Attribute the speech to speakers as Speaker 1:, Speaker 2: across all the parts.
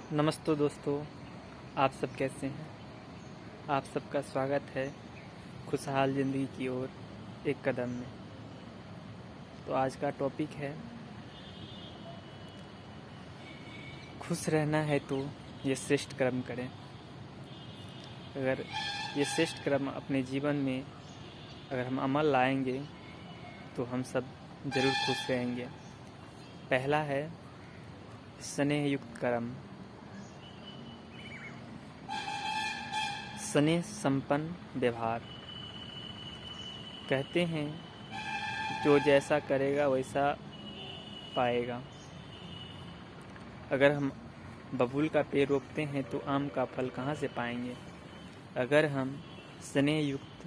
Speaker 1: नमस्ते दोस्तों, आप सब कैसे हैं। आप सबका स्वागत है खुशहाल ज़िंदगी की ओर एक कदम में। तो आज का टॉपिक है, खुश रहना है तो ये श्रेष्ठ कर्म करें। अगर ये श्रेष्ठ कर्म अपने जीवन में अगर हम अमल लाएंगे तो हम सब ज़रूर खुश रहेंगे। पहला है स्नेह युक्त कर्म। स्नेह संपन्न व्यवहार। कहते हैं जो जैसा करेगा वैसा पाएगा। अगर हम बबूल का पेड़ रोपते हैं तो आम का फल कहाँ से पाएंगे। अगर हम स्नेह युक्त,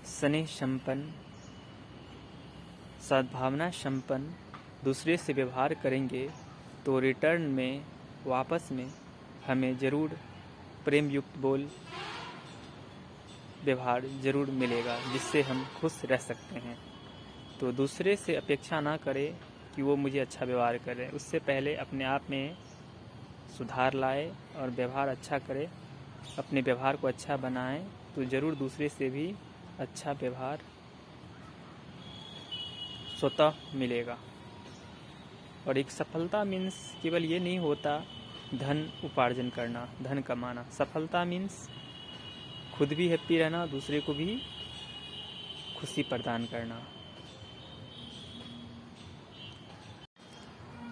Speaker 1: स्नेह संपन्न, सद्भावना संपन्न दूसरे से व्यवहार करेंगे तो रिटर्न में, वापस में हमें ज़रूर प्रेम युक्त बोल व्यवहार ज़रूर मिलेगा, जिससे हम खुश रह सकते हैं। तो दूसरे से अपेक्षा ना करें कि वो मुझे अच्छा व्यवहार करे, उससे पहले अपने आप में सुधार लाए और व्यवहार अच्छा करें। अपने व्यवहार को अच्छा बनाएं तो ज़रूर दूसरे से भी अच्छा व्यवहार स्वतः मिलेगा। और एक सफलता मीन्स केवल ये नहीं होता धन उपार्जन करना, धन कमाना। सफलता मीन्स खुद भी हैप्पी रहना, दूसरे को भी खुशी प्रदान करना।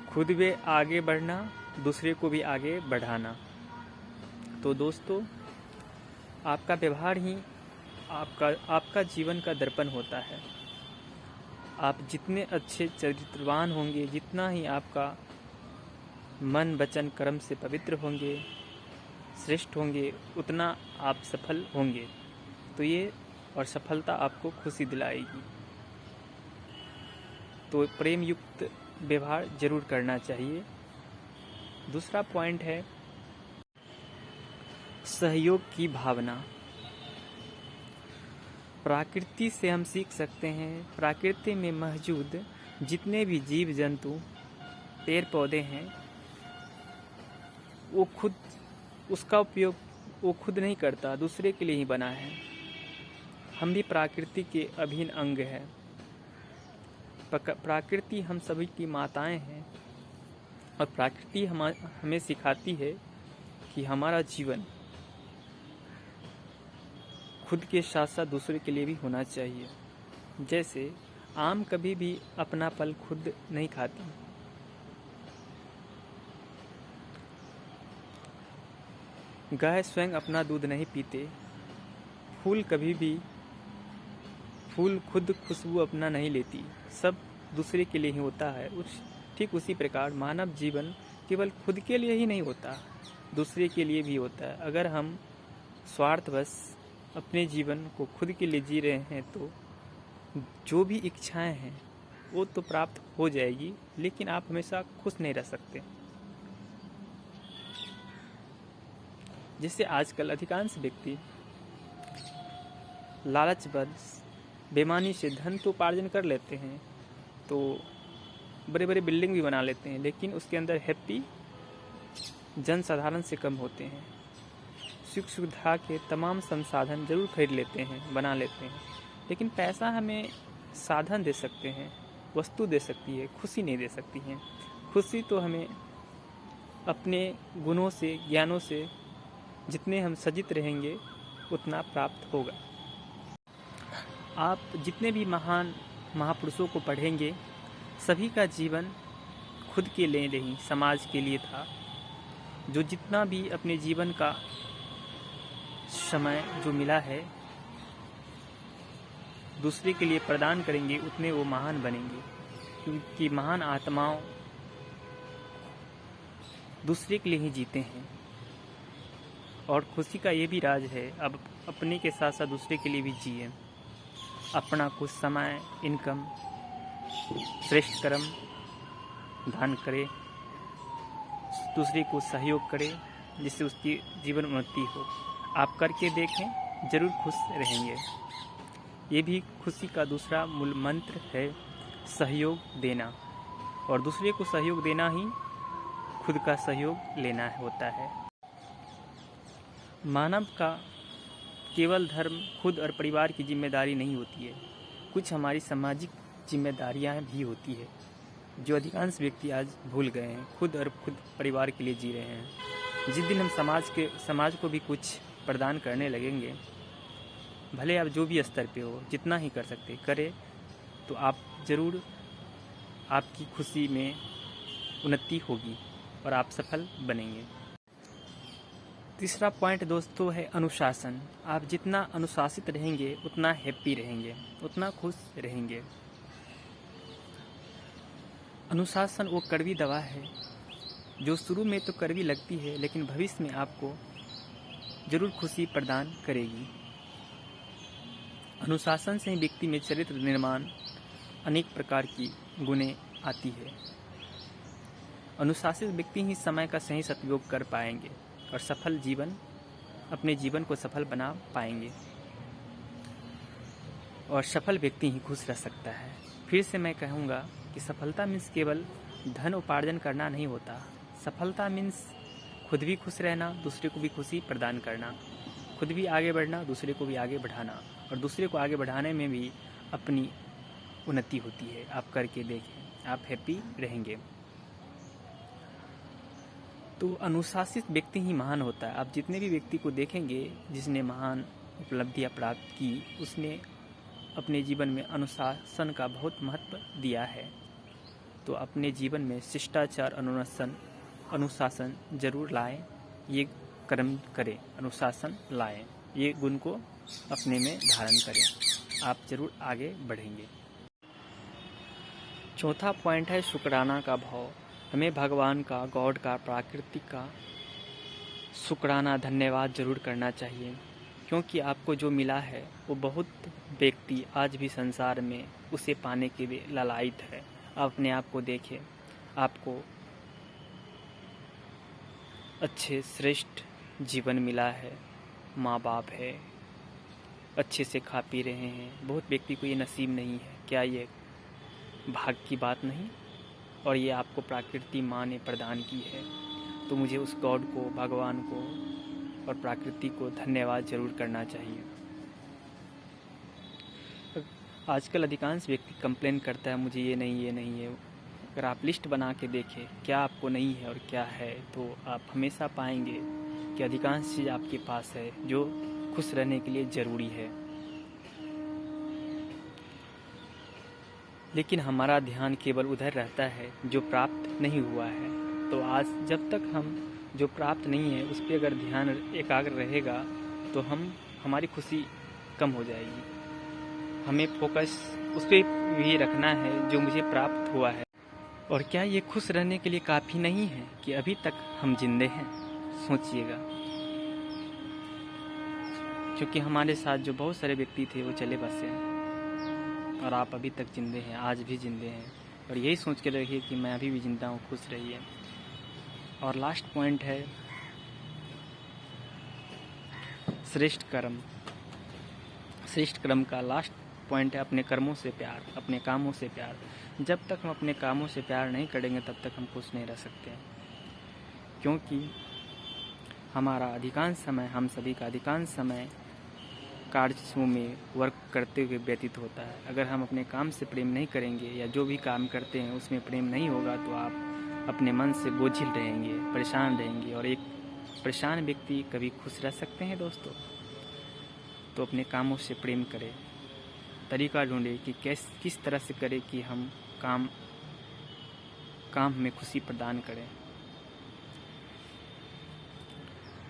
Speaker 1: खुद भी आगे बढ़ना, दूसरे को भी आगे बढ़ाना। तो दोस्तों, आपका व्यवहार ही आपका जीवन का दर्पण होता है। आप जितने अच्छे चरित्रवान होंगे, जितना ही आपका मन वचन कर्म से पवित्र होंगे, श्रेष्ठ होंगे, उतना आप सफल होंगे। तो ये और सफलता आपको खुशी दिलाएगी। तो प्रेम युक्त व्यवहार जरूर करना चाहिए। दूसरा पॉइंट है सहयोग की भावना। प्रकृति से हम सीख सकते हैं। प्रकृति में मौजूद जितने भी जीव जंतु, पेड़ पौधे हैं, वो खुद उसका उपयोग वो खुद नहीं करता, दूसरे के लिए ही बना है। हम भी प्रकृति के अभिन्न अंग हैं। प्रकृति हम सभी की माताएं हैं और प्रकृति हमें सिखाती है कि हमारा जीवन खुद के साथ साथ दूसरे के लिए भी होना चाहिए। जैसे आम कभी भी अपना फल खुद नहीं खाती, गाय स्वयं अपना दूध नहीं पीते, फूल खुद खुशबू अपना नहीं लेती, सब दूसरे के लिए ही होता है। ठीक उसी प्रकार मानव जीवन केवल खुद के लिए ही नहीं होता, दूसरे के लिए भी होता है। अगर हम स्वार्थवश अपने जीवन को खुद के लिए जी रहे हैं तो जो भी इच्छाएं हैं वो तो प्राप्त हो जाएगी, लेकिन आप हमेशा खुश नहीं रह सकते। जैसे आजकल अधिकांश व्यक्ति लालचवश बेईमानी से धन तो उपार्जन कर लेते हैं, तो बड़े बड़े बिल्डिंग भी बना लेते हैं, लेकिन उसके अंदर हैप्पी जन साधारण से कम होते हैं। सुख सुविधा के तमाम संसाधन जरूर खरीद लेते हैं, बना लेते हैं, लेकिन पैसा हमें साधन दे सकते हैं, वस्तु दे सकती है, खुशी नहीं दे सकती है। खुशी तो हमें अपने गुणों से, ज्ञानों से जितने हम सज्जित रहेंगे उतना प्राप्त होगा। आप जितने भी महान महापुरुषों को पढ़ेंगे, सभी का जीवन खुद के लिए नहीं, समाज के लिए था। जो जितना भी अपने जीवन का समय जो मिला है दूसरे के लिए प्रदान करेंगे, उतने वो महान बनेंगे। क्योंकि महान आत्माओं दूसरे के लिए ही जीते हैं। और खुशी का ये भी राज है, अब अपने के साथ साथ दूसरे के लिए भी जिए। अपना कुछ समय, इनकम, श्रेष्ठ कर्म दान करे, दूसरे को सहयोग करे, जिससे उसकी जीवन उन्नति हो। आप करके देखें, जरूर खुश रहेंगे। ये भी खुशी का दूसरा मूल मंत्र है, सहयोग देना। और दूसरे को सहयोग देना ही खुद का सहयोग लेना होता है। मानव का केवल धर्म, खुद और परिवार की जिम्मेदारी नहीं होती है, कुछ हमारी सामाजिक जिम्मेदारियां भी होती है जो अधिकांश व्यक्ति आज भूल गए हैं। खुद और खुद परिवार के लिए जी रहे हैं। जिस दिन हम समाज को भी कुछ प्रदान करने लगेंगे, भले आप जो भी स्तर पे हो, जितना ही कर सकते करें, तो आप ज़रूर, आपकी खुशी में उन्नति होगी और आप सफल बनेंगे। तीसरा पॉइंट दोस्तों है अनुशासन। आप जितना अनुशासित रहेंगे उतना हैप्पी रहेंगे, उतना खुश रहेंगे। अनुशासन वो कड़वी दवा है जो शुरू में तो कड़वी लगती है, लेकिन भविष्य में आपको जरूर खुशी प्रदान करेगी। अनुशासन से ही व्यक्ति में चरित्र निर्माण, अनेक प्रकार की गुणें आती है। अनुशासित व्यक्ति ही समय का सही सदुपयोग कर पाएंगे और सफल जीवन, अपने जीवन को सफल बना पाएंगे। और सफल व्यक्ति ही खुश रह सकता है। फिर से मैं कहूँगा कि सफलता मीन्स केवल धन उपार्जन करना नहीं होता। सफलता मीन्स खुद भी खुश रहना, दूसरे को भी खुशी प्रदान करना, खुद भी आगे बढ़ना, दूसरे को भी आगे बढ़ाना, और दूसरे को आगे बढ़ाने में भी अपनी उन्नति होती है। आप करके देखें, आप हैप्पी रहेंगे। तो अनुशासित व्यक्ति ही महान होता है। आप जितने भी व्यक्ति को देखेंगे जिसने महान उपलब्धियां प्राप्त की, उसने अपने जीवन में अनुशासन का बहुत महत्व दिया है। तो अपने जीवन में शिष्टाचार, अनुशासन जरूर लाएं, ये कर्म करें, अनुशासन लाएं, ये गुण को अपने में धारण करें, आप जरूर आगे बढ़ेंगे। चौथा पॉइंट है शुक्राना का भाव। हमें भगवान का, गॉड का, प्रकृति का शुक्राना, धन्यवाद जरूर करना चाहिए, क्योंकि आपको जो मिला है वो बहुत व्यक्ति आज भी संसार में उसे पाने के लिए लालायित है। आप अपने आप को देखें, आपको अच्छे श्रेष्ठ जीवन मिला है, माँ बाप है, अच्छे से खा पी रहे हैं। बहुत व्यक्ति को ये नसीब नहीं है। क्या ये भाग्य की बात नहीं? और ये आपको प्रकृति माँ ने प्रदान की है। तो मुझे उस गॉड को, भगवान को और प्रकृति को धन्यवाद जरूर करना चाहिए। आजकल अधिकांश व्यक्ति कंप्लेन करता है मुझे ये नहीं, ये नहीं है। अगर आप लिस्ट बना के देखें क्या आपको नहीं है और क्या है, तो आप हमेशा पाएंगे कि अधिकांश चीज़ आपके पास है जो खुश रहने के लिए ज़रूरी है। लेकिन हमारा ध्यान केवल उधर रहता है जो प्राप्त नहीं हुआ है। तो आज जब तक हम जो प्राप्त नहीं है उस पर अगर ध्यान एकाग्र रहेगा तो हमारी खुशी कम हो जाएगी। हमें फोकस उस पर भी रखना है जो मुझे प्राप्त हुआ है। और क्या ये खुश रहने के लिए काफ़ी नहीं है कि अभी तक हम जिंदे हैं? सोचिएगा, क्योंकि हमारे साथ जो बहुत सारे व्यक्ति थे वो चले बसे हैं और आप अभी तक जिंदे हैं, आज भी जिंदे हैं। और यही सोच के रखिए कि मैं अभी भी जिंदा हूँ, खुश रहिए। और लास्ट पॉइंट है श्रेष्ठ कर्म। श्रेष्ठ कर्म का लास्ट पॉइंट है अपने कर्मों से प्यार, अपने कामों से प्यार। जब तक हम अपने कामों से प्यार नहीं करेंगे तब तक हम खुश नहीं रह सकते हैं, क्योंकि हमारा अधिकांश समय, हम सभी का अधिकांश समय कार्यों में वर्क करते हुए व्यतीत होता है। अगर हम अपने काम से प्रेम नहीं करेंगे या जो भी काम करते हैं उसमें प्रेम नहीं होगा तो आप अपने मन से बोझिल रहेंगे, परेशान रहेंगे। और एक परेशान व्यक्ति कभी खुश रह सकते हैं दोस्तों? तो अपने कामों से प्रेम करें, तरीका ढूंढे कि किस तरह से करें कि हम काम में खुशी प्रदान करें।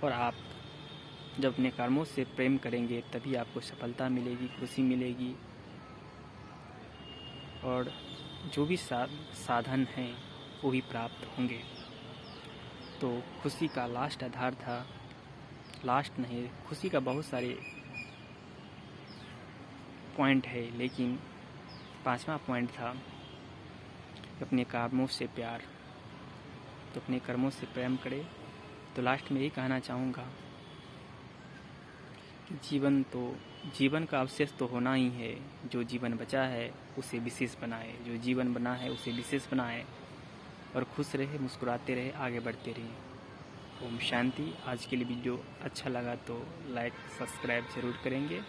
Speaker 1: और आप जब अपने कर्मों से प्रेम करेंगे तभी आपको सफलता मिलेगी, खुशी मिलेगी। और जो भी साधन हैं वो भी प्राप्त होंगे। तो खुशी का लास्ट आधार था, लास्ट नहीं, खुशी का बहुत सारे पॉइंट है, लेकिन 5वां पॉइंट था अपने कर्मों से प्यार। तो अपने कर्मों से प्रेम करें। तो लास्ट में यही कहना चाहूँगा कि जीवन का अवशेष तो होना ही है। जो जीवन बचा है उसे विशेष बनाए, जो जीवन बना है उसे विशेष बनाए। और खुश रहे, मुस्कुराते रहे, आगे बढ़ते रहिए। ओम शांति। आज के लिए वीडियो अच्छा लगा तो लाइक सब्सक्राइब ज़रूर करेंगे।